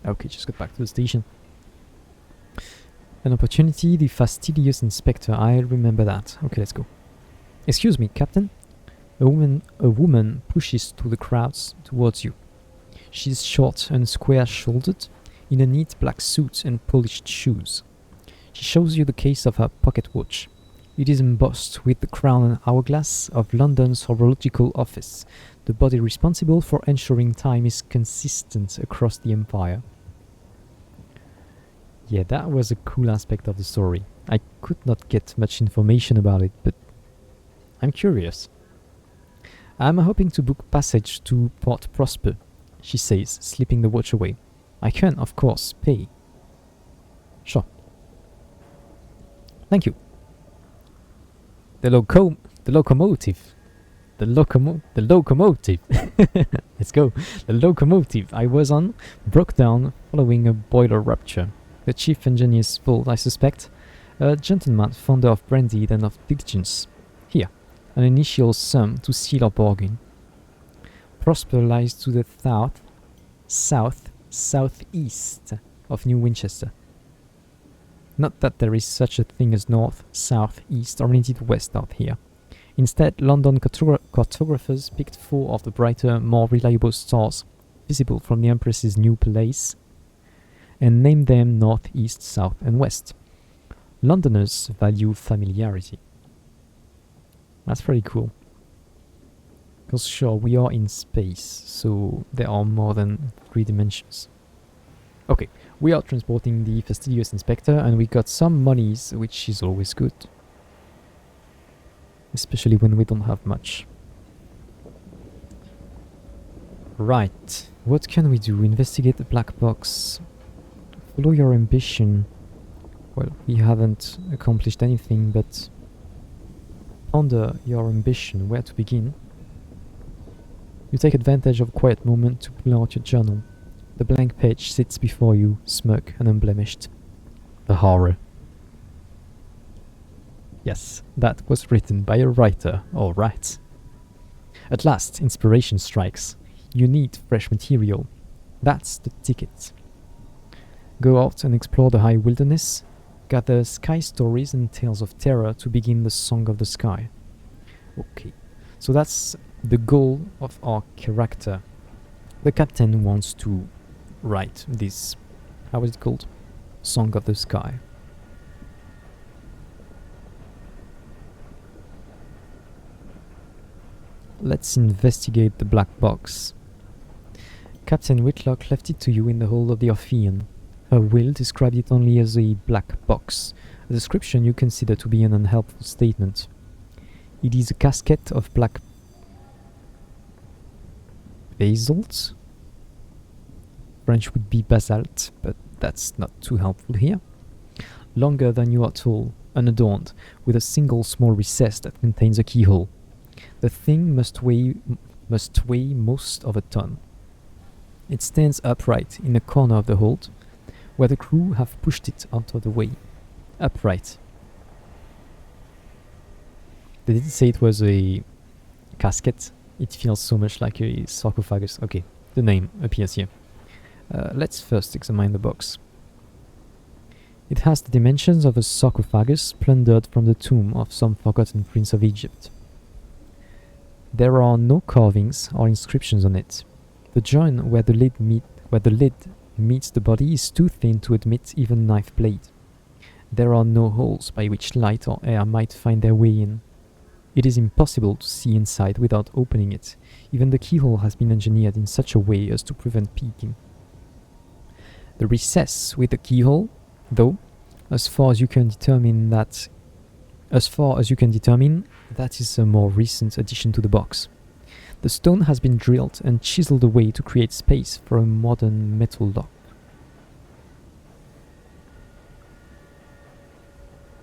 Okay, just got back to the station. An opportunity, the fastidious inspector. I remember that. Okay, let's go. Excuse me, Captain. A woman pushes through the crowds towards you. She's short and square-shouldered, in a neat black suit and polished shoes. She shows you the case of her pocket watch. It is embossed with the crown and hourglass of London's horological office, the body responsible for ensuring time is consistent across the empire. Yeah, that was a cool aspect of the story. I could not get much information about it, but I'm curious. I'm hoping to book passage to Port Prosper, she says, slipping the watch away. I can, of course, pay. Sure. Thank you. The locomotive. Let's go. The locomotive I was on broke down following a boiler rupture. The chief engineer's fault, I suspect. A gentleman fonder of brandy than of diligence. Here, an initial sum to seal our bargain. Prosper lies to the southeast of New Winchester. Not that there is such a thing as north, south, east, or indeed west out here. Instead, London cartographers picked 4 of the brighter, more reliable stars visible from the Empress's new palace and named them north, east, south, and west. Londoners value familiarity. That's pretty cool. Because sure, we are in space, so there are more than 3 dimensions. Okay, we are transporting the fastidious inspector and we got some monies, which is always good. Especially when we don't have much. Right, what can we do? Investigate the black box. Follow your ambition. Well, we haven't accomplished anything, but ponder your ambition. Where to begin? You take advantage of a quiet moment to pull out your journal. The blank page sits before you, smug and unblemished. The horror. Yes, that was written by a writer, all right. At last, inspiration strikes. You need fresh material. That's the ticket. Go out and explore the high wilderness. Gather sky stories and tales of terror to begin the Song of the Sky. Okay, so that's the goal of our character. The captain wants to write this, how is it called? Song of the Sky. Let's investigate the black box. Captain Whitlock left it to you in the hold of the Orphean. Her will described it only as a black box, a description you consider to be an unhelpful statement. It is a casket of black basalt? French would be basalt, but that's not too helpful here. Longer than you are tall, unadorned, with a single small recess that contains a keyhole. The thing must weigh most of a ton. It stands upright in a corner of the hold, where the crew have pushed it out of the way. Upright. They didn't say it was a casket. It feels so much like a sarcophagus. Okay, the name appears here. Let's first examine the box. It has the dimensions of a sarcophagus plundered from the tomb of some forgotten prince of Egypt. There are no carvings or inscriptions on it. The joint where the lid meets the body is too thin to admit even a knife blade. There are no holes by which light or air might find their way in. It is impossible to see inside without opening it. Even the keyhole has been engineered in such a way as to prevent peeking. The recess with the keyhole, though, as far as you can determine, that is a more recent addition to the box. The stone has been drilled and chiseled away to create space for a modern metal lock.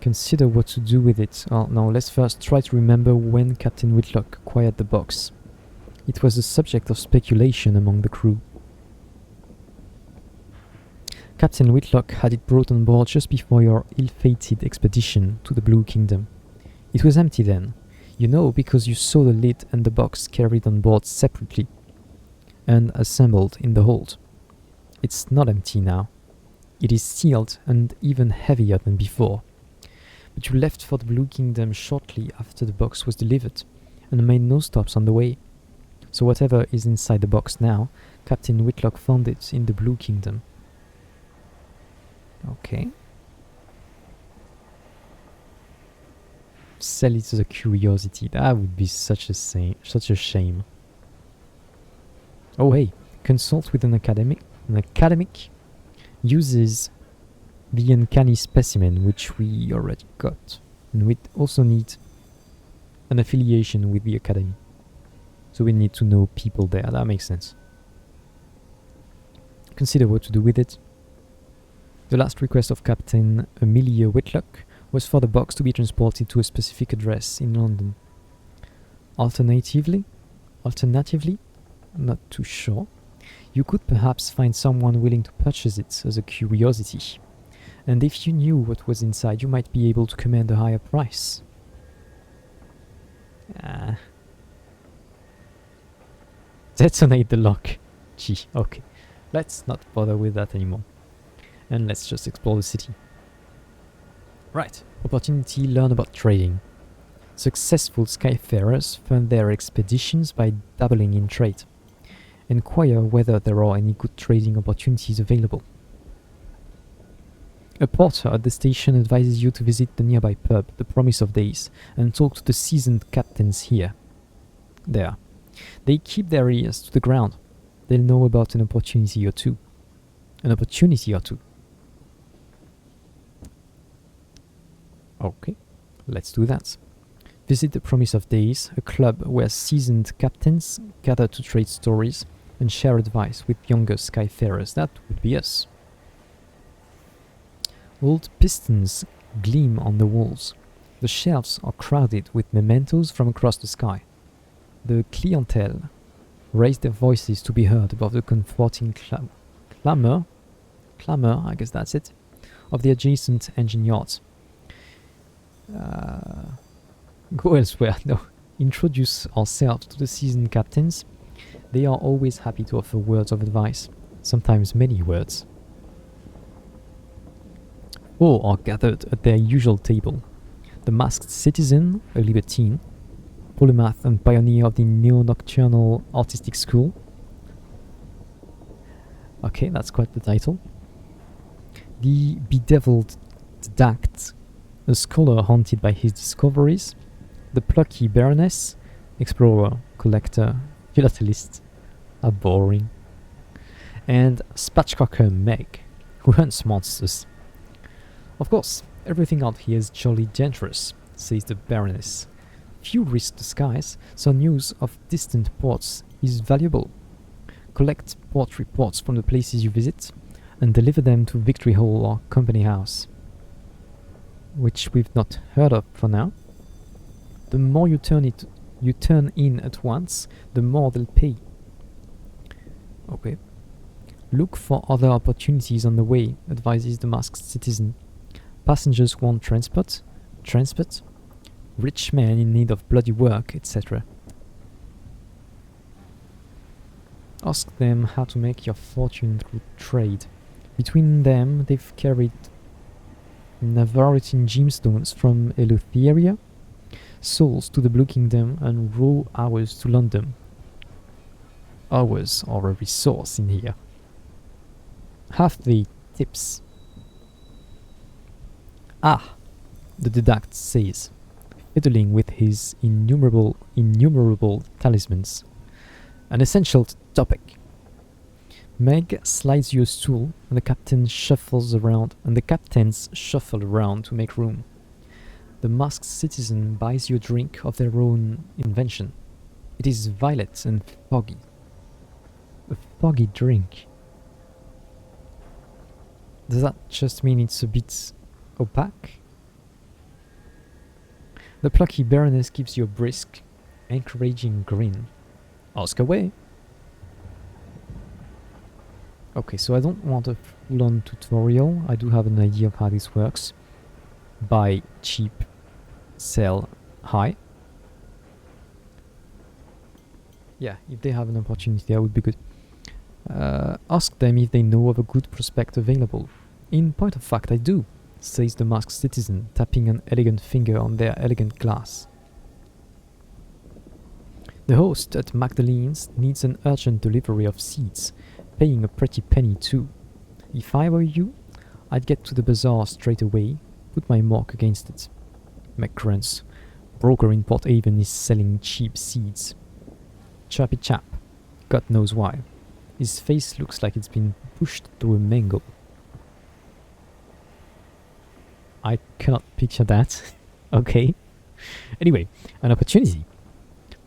Consider what to do with it. Now let's first try to remember when Captain Whitlock acquired the box. It was the subject of speculation among the crew. Captain Whitlock had it brought on board just before your ill-fated expedition to the Blue Kingdom. It was empty then. You know because you saw the lid and the box carried on board separately and assembled in the hold. It's not empty now. It is sealed and even heavier than before. But you left for the Blue Kingdom shortly after the box was delivered, and made no stops on the way. So whatever is inside the box now, Captain Whitlock found it in the Blue Kingdom. Okay. Sell it as a curiosity. That would be such a shame. Oh hey, consult with an academic. An academic uses the uncanny specimen, which we already got, and we also need an affiliation with the academy. So we need to know people there. That makes sense. Consider what to do with it. The last request of Captain Amelia Whitlock was for the box to be transported to a specific address in London. Alternatively, not too sure, you could perhaps find someone willing to purchase it as a curiosity. And if you knew what was inside, you might be able to command a higher price. Detonate the lock. Gee, okay. Let's not bother with that anymore. And let's just explore the city. Right. Opportunity, learn about trading. Successful skyfarers fund their expeditions by dabbling in trade. Inquire whether there are any good trading opportunities available. A porter at the station advises you to visit the nearby pub, the Promise of Days, and talk to the seasoned captains here. There. They keep their ears to the ground. They'll know about an opportunity or two. Okay, let's do that. Visit the Promise of Days, a club where seasoned captains gather to trade stories and share advice with younger skyfarers. That would be us. Old pistons gleam on the walls. The shelves are crowded with mementos from across the sky. The clientele raise their voices to be heard above the comforting clamor, I guess that's it, of the adjacent engine yards. Go elsewhere. No. Introduce ourselves to the seasoned captains. They are always happy to offer words of advice, sometimes many words. All are gathered at their usual table. The masked citizen, a libertine, polymath and pioneer of the neo-nocturnal artistic school. Okay, that's quite the title. The bedeviled didact, a scholar haunted by his discoveries. The plucky baroness, explorer, collector, philatelist, boring. And spatchcocker Meg, who hunts monsters. Of course, everything out here is jolly dangerous, says the baroness. Few risk the skies, so news of distant ports is valuable. Collect port reports from the places you visit, and deliver them to Victory Hall or Company House, which we've not heard of for now. The more you turn in at once, the more they'll pay. Okay. Look for other opportunities on the way, advises the masked citizen. Passengers want transport, rich men in need of bloody work, etc. Ask them how to make your fortune through trade. Between them, they've carried Navarrete gemstones from Eleutheria, souls to the Blue Kingdom, and raw hours to London. Hours are a resource in here. Half the tips. The didact says, fiddling with his innumerable talismans. An essential topic. Meg slides you a stool, and the captains shuffle around to make room. The masked citizen buys you a drink of their own invention. It is violet and foggy. A foggy drink. Does that just mean it's a bit opaque? The plucky baroness gives you a brisk, encouraging grin. Ask away. Okay, so I don't want a full-on tutorial. I do have an idea of how this works. Buy cheap, sell high. Yeah, if they have an opportunity, that would be good. Ask them if they know of a good prospect available. In point of fact, I do, says the masked citizen, tapping an elegant finger on their elegant glass. The host at Magdalene's needs an urgent delivery of seeds, paying a pretty penny too. If I were you, I'd get to the bazaar straight away, put my mark against it. McCrunch, broker in Port Haven, is selling cheap seeds. Chirpy chap, God knows why. His face looks like it's been pushed through a mango. I cannot picture that. Okay. Anyway, an opportunity.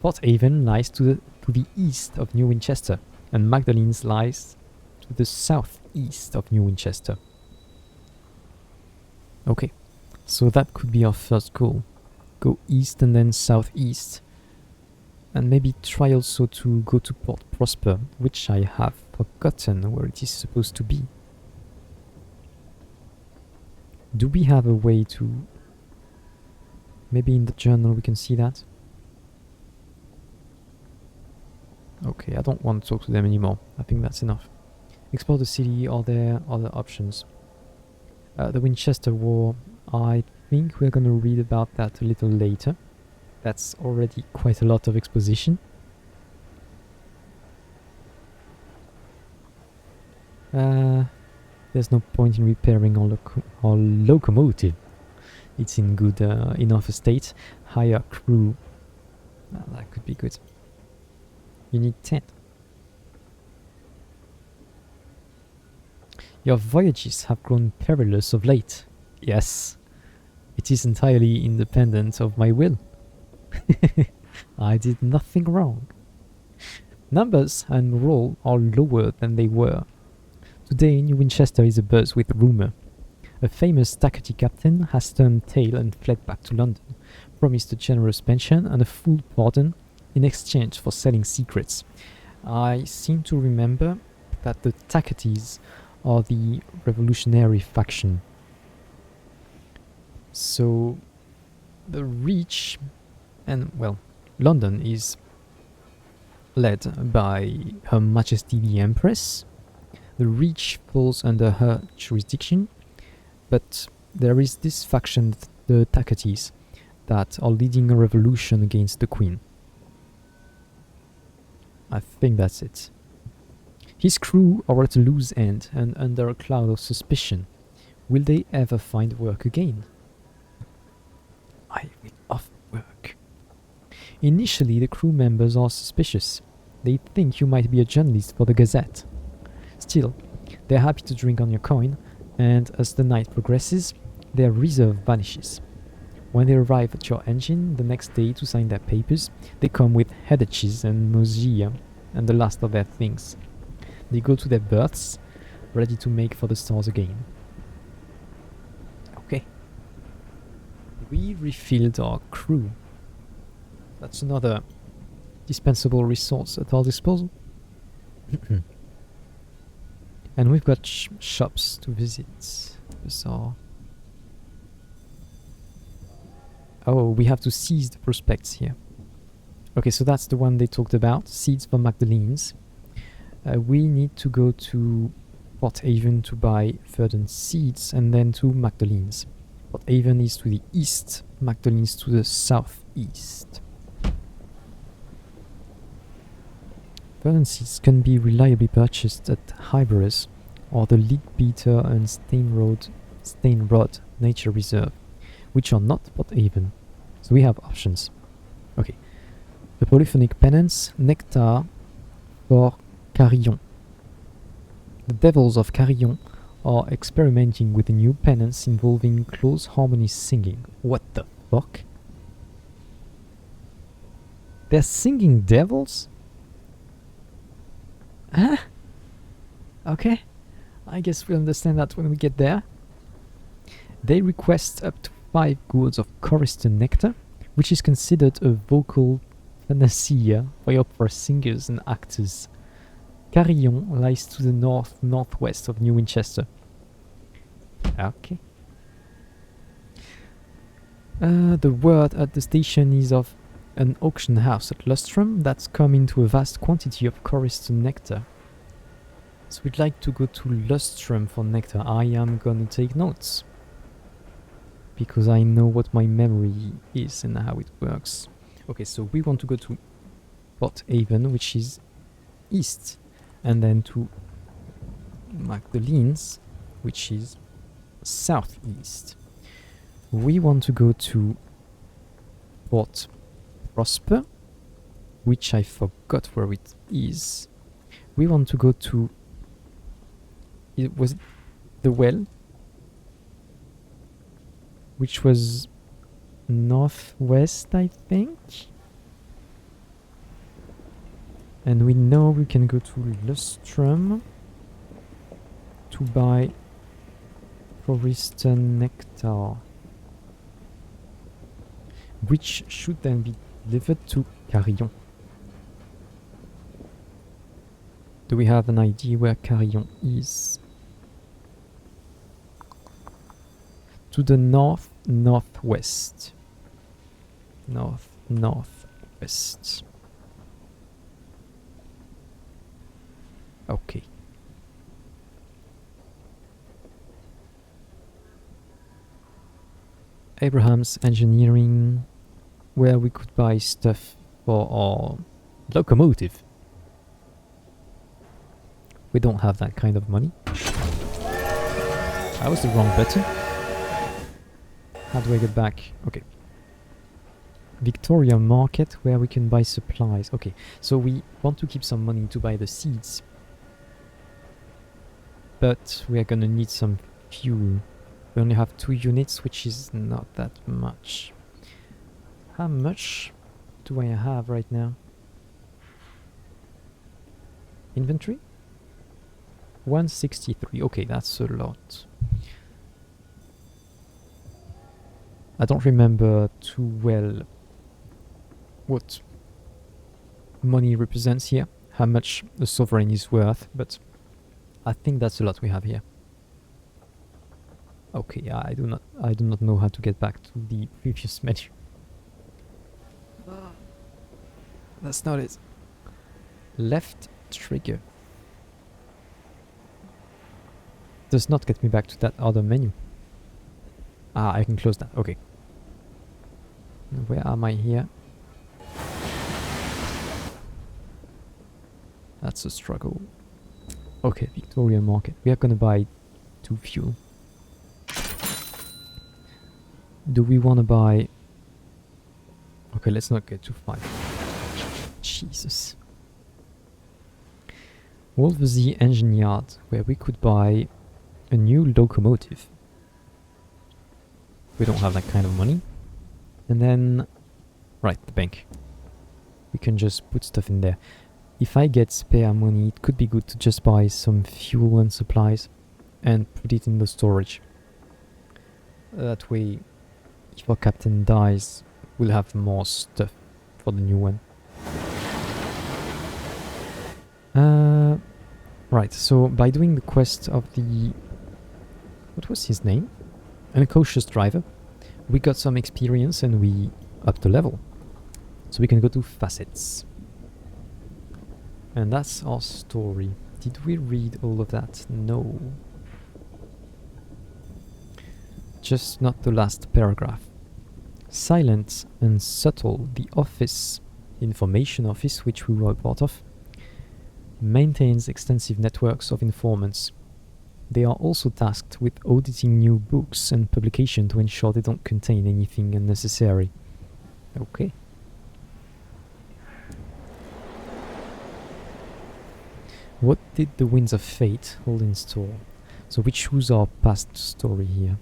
Port Haven lies to the east of New Winchester, and Magdalene's lies to the southeast of New Winchester. Okay, so that could be our first goal. Go east and then southeast. And maybe try also to go to Port Prosper, which I have forgotten where it is supposed to be. Do we have a way to... Maybe in the journal we can see that? Okay, I don't want to talk to them anymore. I think that's enough. Explore the city. Are there other options? The Winchester War. I think we're gonna read about that a little later. That's already quite a lot of exposition. There's no point in repairing our locomotive. It's in good enough state. Hire crew. That could be good. You need 10. Your voyages have grown perilous of late. Yes, it is entirely independent of my will. I did nothing wrong. Numbers and roll are lower than they were. Today, New Winchester is abuzz with rumour. A famous Tackety captain has turned tail and fled back to London, promised a generous pension and a full pardon in exchange for selling secrets. I seem to remember that the Tacketys are the revolutionary faction. So the Reach, and well, London is led by Her Majesty the Empress. The Reach falls under her jurisdiction, but there is this faction, the Tacketys, that are leading a revolution against the Queen. I think that's it. His crew are at a loose end and under a cloud of suspicion. Will they ever find work again? I will off work. Initially, the crew members are suspicious. They think you might be a journalist for the Gazette. Still, they're happy to drink on your coin, and as the night progresses, their reserve vanishes. When they arrive at your engine the next day to sign their papers, they come with headaches and nausea and the last of their things. They go to their berths, ready to make for the stars again. Okay. We refilled our crew. That's another dispensable resource at our disposal. And we've got shops to visit. So, oh, we have to seize the prospects here. Okay, so that's the one they talked about. Seeds for Magdalene's. We need to go to Port Haven to buy verdant seeds and then to Magdalene's. Port Haven is to the east, Magdalene's to the southeast. Verdant seeds can be reliably purchased at Highbury's or the Leadbeater and Stainrod Nature Reserve, which are not Port Haven. So we have options. Okay. The polyphonic penance, Nectar for Carillon. The Devils of Carillon are experimenting with a new penance involving close harmony singing. What the fuck? They're singing devils? Huh? Okay. I guess we'll understand that when we get there. They request up to 5 gourds of chorister nectar, which is considered a vocal panacea for opera singers and actors. Carillon lies to the northwest of New Winchester. Okay. The word at the station is of an auction house at Lustrum that's come into a vast quantity of chorister nectar. So we'd like to go to Lustrum for nectar. I am gonna take notes, because I know what my memory is and how it works. Okay, so we want to go to Port Haven, which is east, and then to Magdalene's, which is southeast. We want to go to Port Prosper, which I forgot where it is. We want to go to... Was it the well? Which was northwest, I think? And we know we can go to Lustrum to buy Forester nectar, which should then be delivered to Carillon. Do we have an idea where Carillon is? To the northwest. Northwest. Okay. Abraham's Engineering, where we could buy stuff for our locomotive. We don't have that kind of money. That was the wrong button. How do I get back? Okay. Victoria Market, where we can buy supplies. Okay, so we want to keep some money to buy the seeds. But we are gonna need some fuel. We only have 2 units, which is not that much. How much do I have right now? Inventory? 163. Okay, that's a lot. I don't remember too well what money represents here, how much the sovereign is worth, but I think that's a lot we have here. Okay, I do not know how to get back to the previous menu. That's not it. Left trigger does not get me back to that other menu. Ah, I can close that. Okay. Where am I here? That's a struggle. Okay, Victoria Market. We are gonna buy 2 fuel. Do we wanna buy... Okay, let's not get to 5. Jesus. Wolversea Engine Yard, where we could buy a new locomotive. We don't have that kind of money. And then... Right, the bank. We can just put stuff in there. If I get spare money, it could be good to just buy some fuel and supplies and put it in the storage. That way, if our captain dies, we'll have more stuff for the new one. Right, so by doing the quest of the... What was his name? An cautious driver. We got some experience and we upped the level. So we can go to facets. And that's our story. Did we read all of that? No. Just not the last paragraph. Silent and subtle, the office, information office, which we were part of, maintains extensive networks of informants. They are also tasked with auditing new books and publication to ensure they don't contain anything unnecessary. Okay. What did the Winds of Fate hold in store? So we choose our past story here.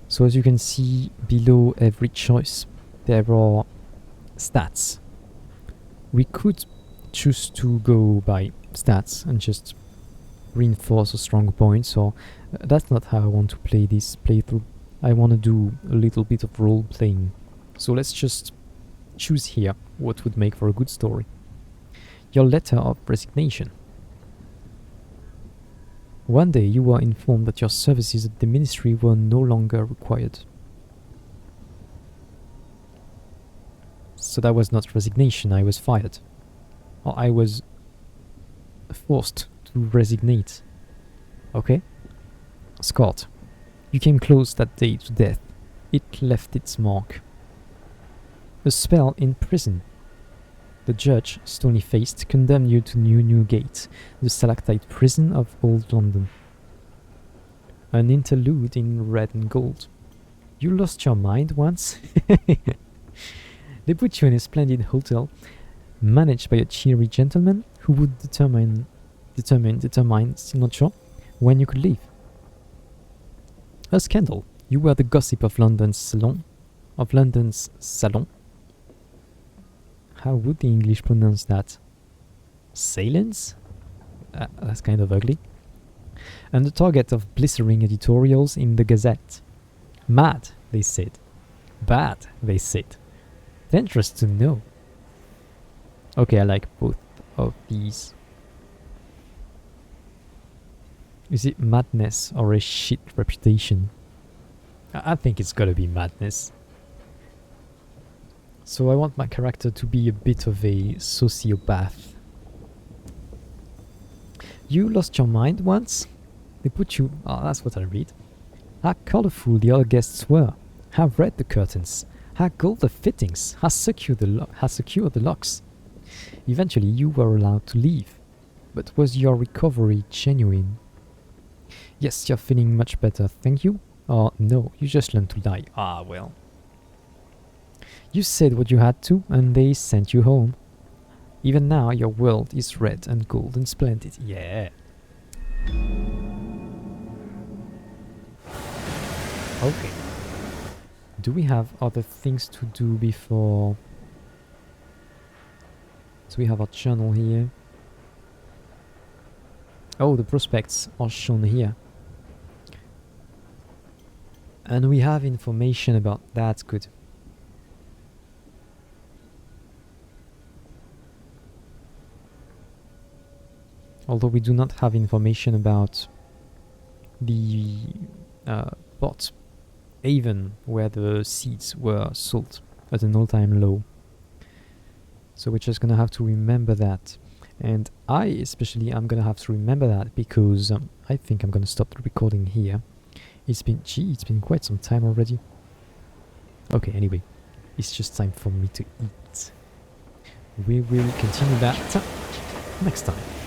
So as you can see below every choice, there are stats. We could choose to go by stats and just reinforce a strong point, so that's not how I want to play this playthrough. I want to do a little bit of role playing. So let's just choose here what would make for a good story. Your letter of resignation. One day you were informed that your services at the ministry were no longer required. So that was not resignation, I was fired. Or I was forced to resignate. Okay? Scott, you came close that day to death. It left its mark. A spell in prison. The judge, stony-faced, condemned you to New Newgate, the stalactite prison of old London. An interlude in red and gold. You lost your mind once? They put you in a splendid hotel, managed by a cheery gentleman who would determine, still not sure, when you could leave. A scandal. You were the gossip of London's salon. How would the English pronounce that? Salons? That's kind of ugly. And the target of blistering editorials in the Gazette. Mad, they said. Bad, they said. Dangerous to know. Okay, I like both of these. Is it madness or a shit reputation? I think it's gotta be madness. So I want my character to be a bit of a sociopath. You lost your mind once? They put you... Oh, that's what I read. How colorful the other guests were. How red the curtains. How gold the fittings. How secure the locks. Eventually you were allowed to leave. But was your recovery genuine? Yes, you're feeling much better, thank you. Or no, you just learned to die. Ah, well. You said what you had to, and they sent you home. Even now, your world is red and gold and splendid. Yeah. Okay. Do we have other things to do before... So we have our journal here. Oh, the prospects are shown here. And we have information about that. Good. Although we do not have information about the pot haven where the seeds were sold at an all-time low. So we're just gonna have to remember that. And I especially am gonna have to remember that because I think I'm gonna stop the recording here. It's been quite some time already. Okay, anyway, it's just time for me to eat. We will continue that next time.